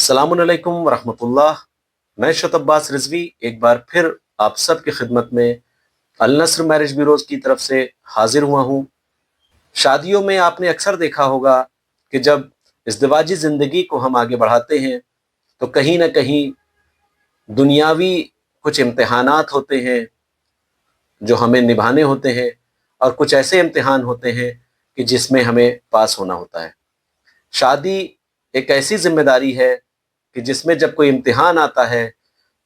अस्सलामुअलैकुम वरहमतुल्लाह। मैं शत अब्बास रिजवी एक बार फिर आप सब की खिदमत में अल नस्र मैरिज ब्यूरोज की तरफ से हाजिर हुआ हूँ। शादियों में आपने अक्सर देखा होगा कि जब इज़्दिवाजी ज़िंदगी को हम आगे बढ़ाते हैं तो कहीं ना कहीं दुनियावी कुछ इम्तिहानात होते हैं जो हमें निभाने होते हैं, और कुछ ऐसे इम्तिहान होते हैं कि जिसमें हमें पास होना होता है। शादी एक ऐसी जिम्मेदारी है कि जिसमें जब कोई इम्तिहान आता है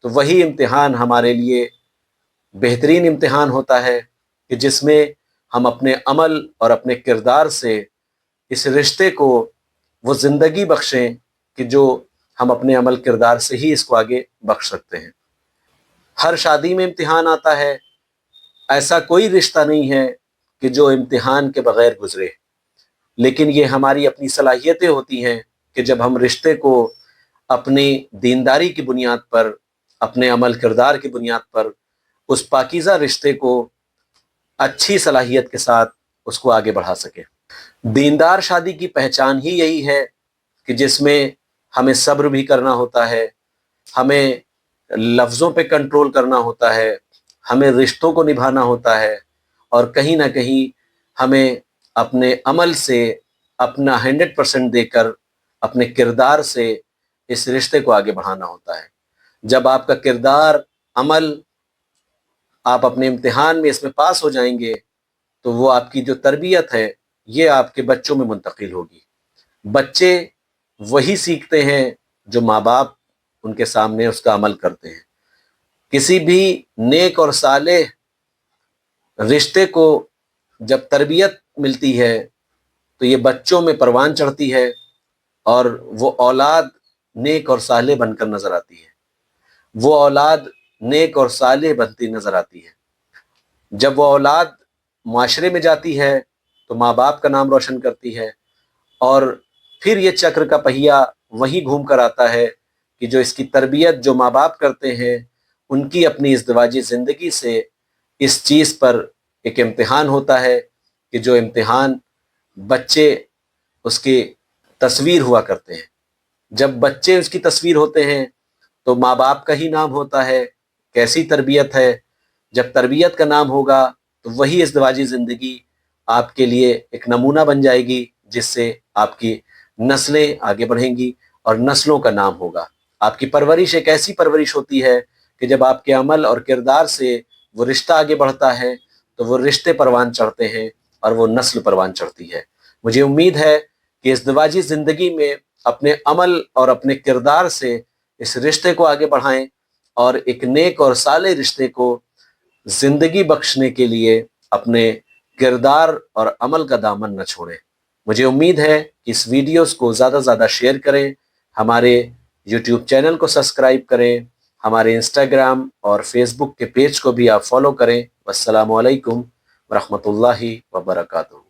तो वही इम्तिहान हमारे लिए बेहतरीन इम्तिहान होता है कि जिसमें हम अपने अमल और अपने किरदार से इस रिश्ते को वो ज़िंदगी बख्शें कि जो हम अपने अमल किरदार से ही इसको आगे बख्श सकते हैं। हर शादी में इम्तिहान आता है, ऐसा कोई रिश्ता नहीं है कि जो इम्तिहान के बग़ैर गुजरे, लेकिन ये हमारी अपनी सलाहियतें होती हैं कि जब हम रिश्ते को अपनी दीनदारी की बुनियाद पर, अपने अमल किरदार की बुनियाद पर उस पाकीज़ा रिश्ते को अच्छी सलाहियत के साथ उसको आगे बढ़ा सके। दीनदार शादी की पहचान ही यही है कि जिसमें हमें सब्र भी करना होता है, हमें लफ्ज़ों पे कंट्रोल करना होता है, हमें रिश्तों को निभाना होता है, और कहीं ना कहीं हमें अपने अमल से अपना 100% देकर अपने किरदार से इस रिश्ते को आगे बढ़ाना होता है। जब आपका किरदार, अमल, आप अपने इम्तिहान में इसमें पास हो जाएंगे तो वो आपकी जो तरबियत है ये आपके बच्चों में मुंतकिल होगी। बच्चे वही सीखते हैं जो माँ बाप उनके सामने उसका अमल करते हैं। किसी भी नेक और सालेह रिश्ते को जब तरबियत मिलती है तो ये बच्चों में परवान चढ़ती है और वो औलाद नेक और सालेह बनकर नज़र आती है, वो औलाद नेक और सालेह बनती नज़र आती है। जब वो औलाद माशरे में जाती है तो माँ बाप का नाम रोशन करती है, और फिर ये चक्र का पहिया वहीं घूम कर आता है कि जो इसकी तरबियत जो माँ बाप करते हैं उनकी अपनी इज़्दिवाजी ज़िंदगी से इस चीज़ पर एक इम्तिहान होता है कि जो इम्तिहान बच्चे उसकी तस्वीर हुआ करते हैं। जब बच्चे उसकी तस्वीर होते हैं तो माँ बाप का ही नाम होता है, कैसी तरबियत है। जब तरबियत का नाम होगा तो वही इज़्दिवाजी ज़िंदगी आपके लिए एक नमूना बन जाएगी जिससे आपकी नस्लें आगे बढ़ेंगी और नस्लों का नाम होगा। आपकी परवरिश एक ऐसी परवरिश होती है कि जब आपके अमल और किरदार से वो रिश्ता आगे बढ़ता है तो वो रिश्ते परवान चढ़ते हैं और वो नस्ल परवान चढ़ती है। मुझे उम्मीद है कि इज़्दिवाजी ज़िंदगी में अपने अमल और अपने किरदार से इस रिश्ते को आगे बढ़ाएं और एक नेक और साले रिश्ते को ज़िंदगी बख्शने के लिए अपने किरदार और अमल का दामन न छोड़ें। मुझे उम्मीद है कि इस वीडियोस को ज़्यादा से ज़्यादा शेयर करें, हमारे यूट्यूब चैनल को सब्सक्राइब करें, हमारे इंस्टाग्राम और फेसबुक के पेज को भी आप फॉलो करें। वस्सलामु अलैकुम वरहमतुल्लाहि वबरकातुहू।